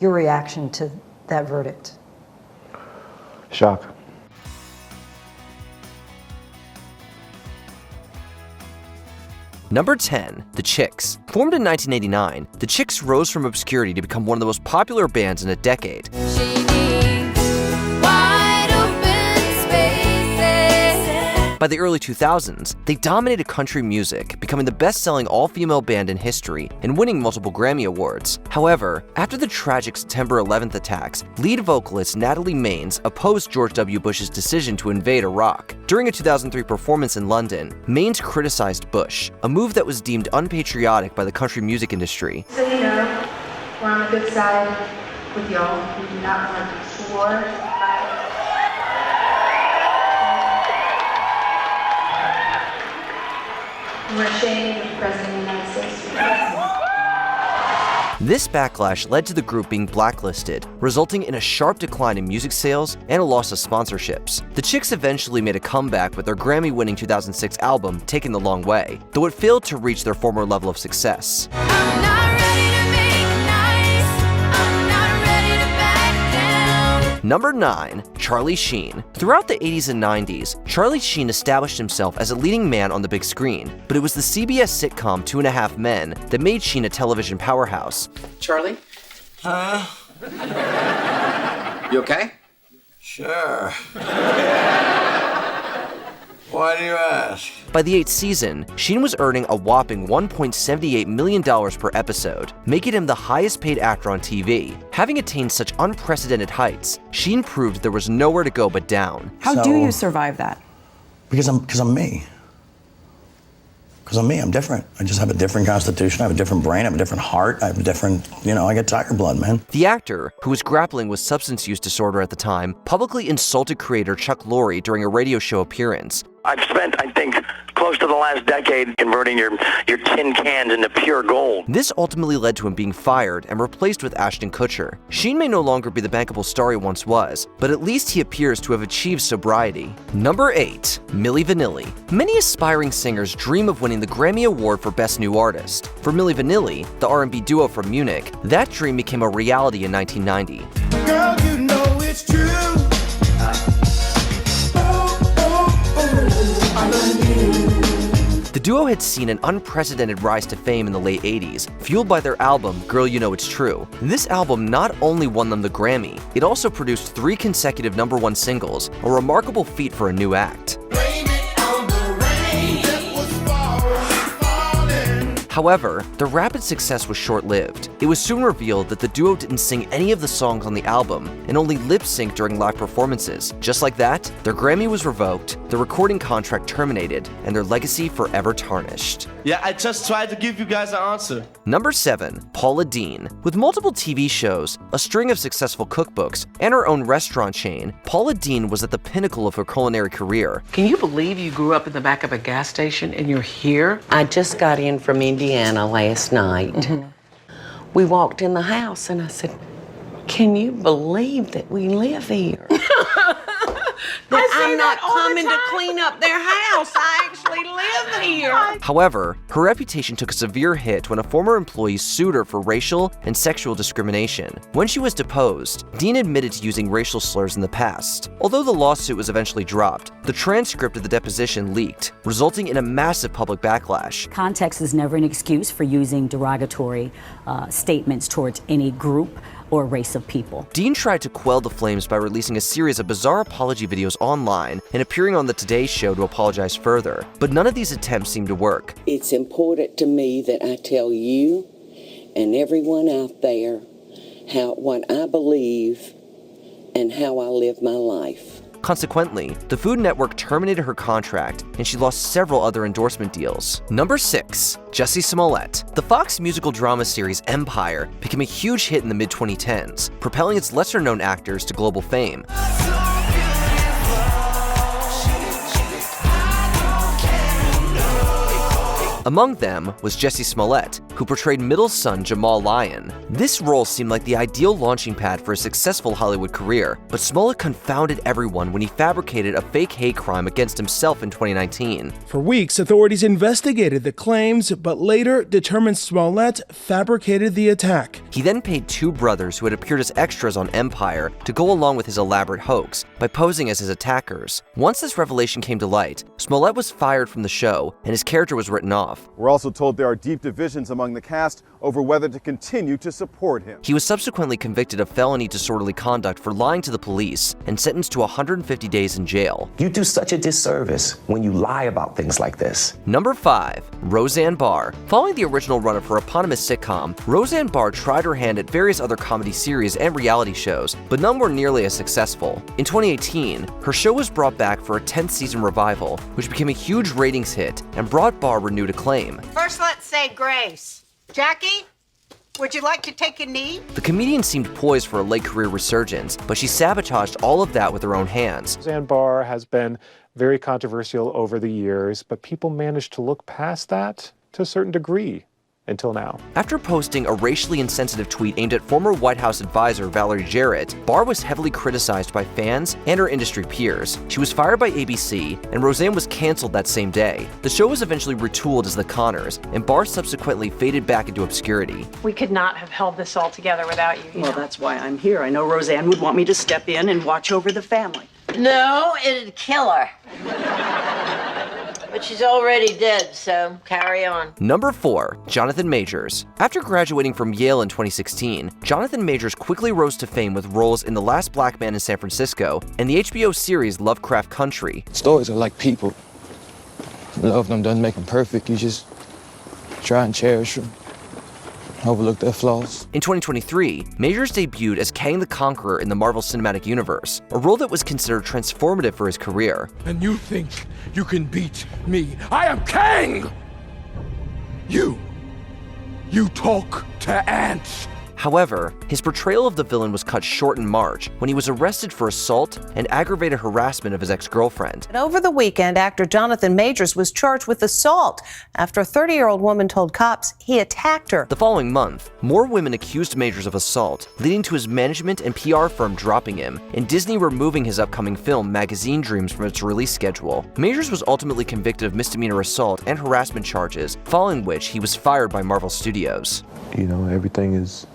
Your reaction to that verdict? Shock. Number 10, The Chicks. Formed in 1989, The Chicks rose from obscurity to become one of the most popular bands in a decade. By the early 2000s, they dominated country music, becoming the best-selling all-female band in history and winning multiple Grammy Awards. However, after the tragic September 11th attacks, lead vocalist Natalie Maines opposed George W. Bush's decision to invade Iraq. During a 2003 performance in London, Maines criticized Bush, a move that was deemed unpatriotic by the country music industry. So you know, we're on the good side with y'all. We do not want war. We're ashamed of the President of the United States. This backlash led to the group being blacklisted, resulting in a sharp decline in music sales and a loss of sponsorships. The Chicks eventually made a comeback with their Grammy-winning 2006 album, Taking the Long Way, though it failed to reach their former level of success. Number 9, Charlie Sheen. Throughout the 80s and 90s, Charlie Sheen established himself as a leading man on the big screen, but it was the CBS sitcom 2.5 Men that made Sheen a television powerhouse. Charlie? You okay? Sure. Why do you ask? By the 8th season, Sheen was earning a whopping $1.78 million per episode, making him the highest-paid actor on TV. Having attained such unprecedented heights, Sheen proved there was nowhere to go but down. How do you survive that? Because I'm me. Because I'm me, I'm different. I just have a different constitution, I have a different brain, I have a different heart, I have a different, I get tiger blood, man. The actor, who was grappling with substance use disorder at the time, publicly insulted creator Chuck Lorre during a radio show appearance. I've spent, I think, close to the last decade converting your tin cans into pure gold. This ultimately led to him being fired and replaced with Ashton Kutcher. Sheen may no longer be the bankable star he once was, but at least he appears to have achieved sobriety. Number 8, Millie Vanilli. Many aspiring singers dream of winning the Grammy Award for Best New Artist. For Millie Vanilli, the R&B duo from Munich, that dream became a reality in 1990. Girl, you know it's true. The duo had seen an unprecedented rise to fame in the late 80s, fueled by their album, Girl You Know It's True. This album not only won them the Grammy, it also produced 3 consecutive #1 singles, a remarkable feat for a new act. However, the rapid success was short-lived. It was soon revealed that the duo didn't sing any of the songs on the album and only lip-synced during live performances. Just like that, their Grammy was revoked, their recording contract terminated, and their legacy forever tarnished. Yeah, I just tried to give you guys an answer. Number 7, Paula Dean. With multiple TV shows, a string of successful cookbooks, and her own restaurant chain, Paula Dean was at the pinnacle of her culinary career. Can you believe you grew up in the back of a gas station and you're here? I just got in from Indiana last night. We walked in the house and I said, "Can you believe that we live here?" That I'm not coming to clean up their house. I actually live here. However, her reputation took a severe hit when a former employee sued her for racial and sexual discrimination. When she was deposed, Dean admitted to using racial slurs in the past. Although the lawsuit was eventually dropped, the transcript of the deposition leaked, resulting in a massive public backlash. Context is never an excuse for using derogatory statements towards any group or race of people. Dean tried to quell the flames by releasing a series of bizarre apology videos online and appearing on the Today Show to apologize further, but none of these attempts seemed to work. It's important to me that I tell you and everyone out there what I believe and how I live my life. Consequently, the Food Network terminated her contract and she lost several other endorsement deals. Number 6, Jussie Smollett. The Fox musical drama series Empire became a huge hit in the mid-2010s, propelling its lesser-known actors to global fame. Among them was Jussie Smollett, who portrayed middle son Jamal Lyon. This role seemed like the ideal launching pad for a successful Hollywood career, but Smollett confounded everyone when he fabricated a fake hate crime against himself in 2019. For weeks, authorities investigated the claims, but later determined Smollett fabricated the attack. He then paid two brothers who had appeared as extras on Empire to go along with his elaborate hoax by posing as his attackers. Once this revelation came to light, Smollett was fired from the show and his character was written off. We're also told there are deep divisions among the cast over whether to continue to support him. He was subsequently convicted of felony disorderly conduct for lying to the police and sentenced to 150 days in jail. You do such a disservice when you lie about things like this. Number 5. Roseanne Bar. Following the original run of her eponymous sitcom, Roseanne Bar tried her hand at various other comedy series and reality shows, but none were nearly as successful. In 2018, her show was brought back for a 10th season revival, which became a huge ratings hit and brought Bar renewed acclaim. First, let's say grace. Jackie, would you like to take a knee? The comedian seemed poised for a late career resurgence, but she sabotaged all of that with her own hands. Roseanne Bar has been very controversial over the years, but people managed to look past that to a certain degree until now. After posting a racially insensitive tweet aimed at former White House advisor Valerie Jarrett, Barr was heavily criticized by fans and her industry peers. She was fired by ABC, and Roseanne was canceled that same day. The show was eventually retooled as The Conners, and Barr subsequently faded back into obscurity. We could not have held this all together without you. Well, that's why I'm here. I know Roseanne would want me to step in and watch over the family. No, it'd kill her. But she's already dead, so carry on. Number 4. Jonathan Majors. After graduating from Yale in 2016, Jonathan Majors quickly rose to fame with roles in The Last Black Man in San Francisco and the HBO series Lovecraft Country. Stories are like people. Love them doesn't make them perfect. You just try and cherish them. Overlook their flaws. In 2023, Majors debuted as Kang the Conqueror in the Marvel Cinematic Universe, a role that was considered transformative for his career. And you think you can beat me? I am Kang! You talk to ants. However, his portrayal of the villain was cut short in March when he was arrested for assault and aggravated harassment of his ex-girlfriend. And over the weekend, actor Jonathan Majors was charged with assault after a 30-year-old woman told cops he attacked her. The following month, more women accused Majors of assault, leading to his management and PR firm dropping him, and Disney removing his upcoming film Magazine Dreams from its release schedule. Majors was ultimately convicted of misdemeanor assault and harassment charges, following which he was fired by Marvel Studios. You know, everything's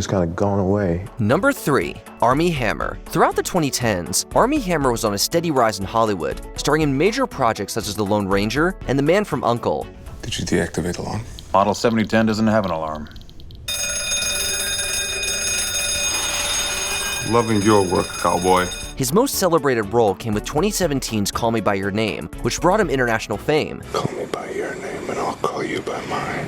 kind of gone away. Number 3. Armie Hammer. Throughout the 2010s, Armie Hammer was on a steady rise in Hollywood, starring in major projects such as The Lone Ranger and The Man from U.N.C.L.E. Did you deactivate the alarm? Model 7010 doesn't have an alarm. Loving your work, cowboy. His most celebrated role came with 2017's Call Me By Your Name, which brought him international fame. Call me by your name and I'll call you by mine.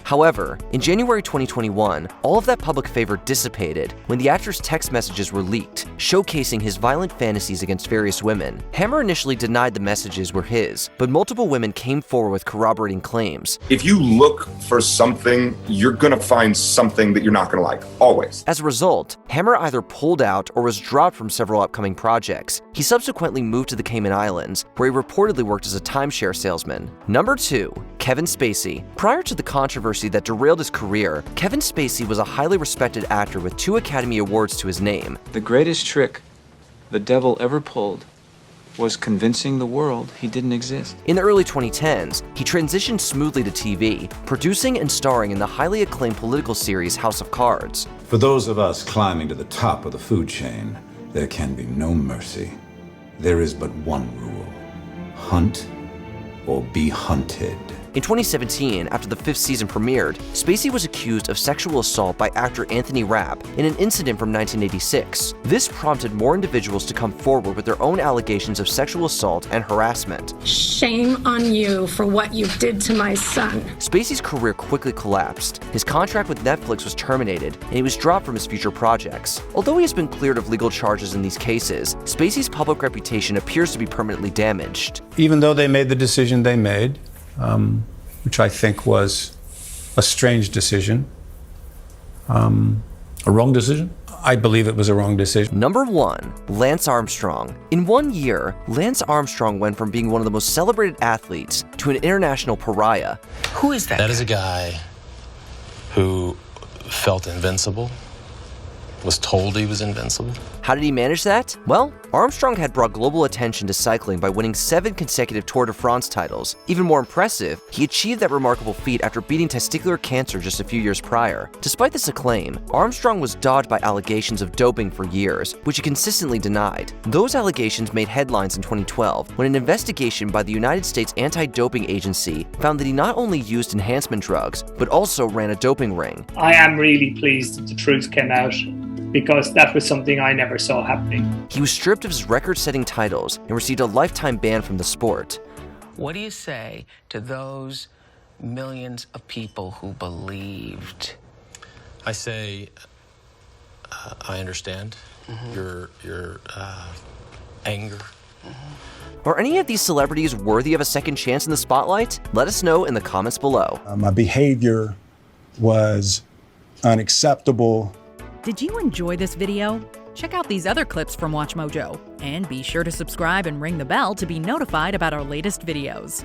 However, in January 2021, all of that public favor dissipated when the actor's text messages were leaked, showcasing his violent fantasies against various women. Hammer initially denied the messages were his, but multiple women came forward with corroborating claims. If you look for something, you're gonna find something that you're not gonna like, always. As a result, Hammer either pulled out or was dropped from several upcoming projects. He subsequently moved to the Cayman Islands, where he reportedly worked as a timeshare salesman. Number 2. Kevin Spacey. Prior to the controversy that derailed his career, Kevin Spacey was a highly respected actor with 2 Academy Awards to his name. The greatest trick the devil ever pulled was convincing the world he didn't exist. In the early 2010s, he transitioned smoothly to TV, producing and starring in the highly acclaimed political series House of Cards. For those of us climbing to the top of the food chain, there can be no mercy. There is but one rule: hunt or be hunted. In 2017, after the 5th season premiered, Spacey was accused of sexual assault by actor Anthony Rapp in an incident from 1986. This prompted more individuals to come forward with their own allegations of sexual assault and harassment. Shame on you for what you did to my son. Spacey's career quickly collapsed. His contract with Netflix was terminated, and he was dropped from his future projects. Although he has been cleared of legal charges in these cases, Spacey's public reputation appears to be permanently damaged. Even though they made the decision they made, which I think was a strange decision, a wrong decision. I believe it was a wrong decision. Number 1, Lance Armstrong. In 1 year, Lance Armstrong went from being one of the most celebrated athletes to an international pariah. Who is that? That is a guy who felt invincible, was told he was invincible. How did he manage that? Well, Armstrong had brought global attention to cycling by winning 7 consecutive Tour de France titles. Even more impressive, he achieved that remarkable feat after beating testicular cancer just a few years prior. Despite this acclaim, Armstrong was dogged by allegations of doping for years, which he consistently denied. Those allegations made headlines in 2012 when an investigation by the United States Anti-Doping Agency found that he not only used enhancement drugs, but also ran a doping ring. I am really pleased that the truth came out, because that was something I never saw happening. He was stripped of his record-setting titles and received a lifetime ban from the sport. What do you say to those millions of people who believed? I say, I understand your anger. Are any of these celebrities worthy of a second chance in the spotlight? Let us know in the comments below. My behavior was unacceptable. Did you enjoy this video? Check out these other clips from WatchMojo, and be sure to subscribe and ring the bell to be notified about our latest videos.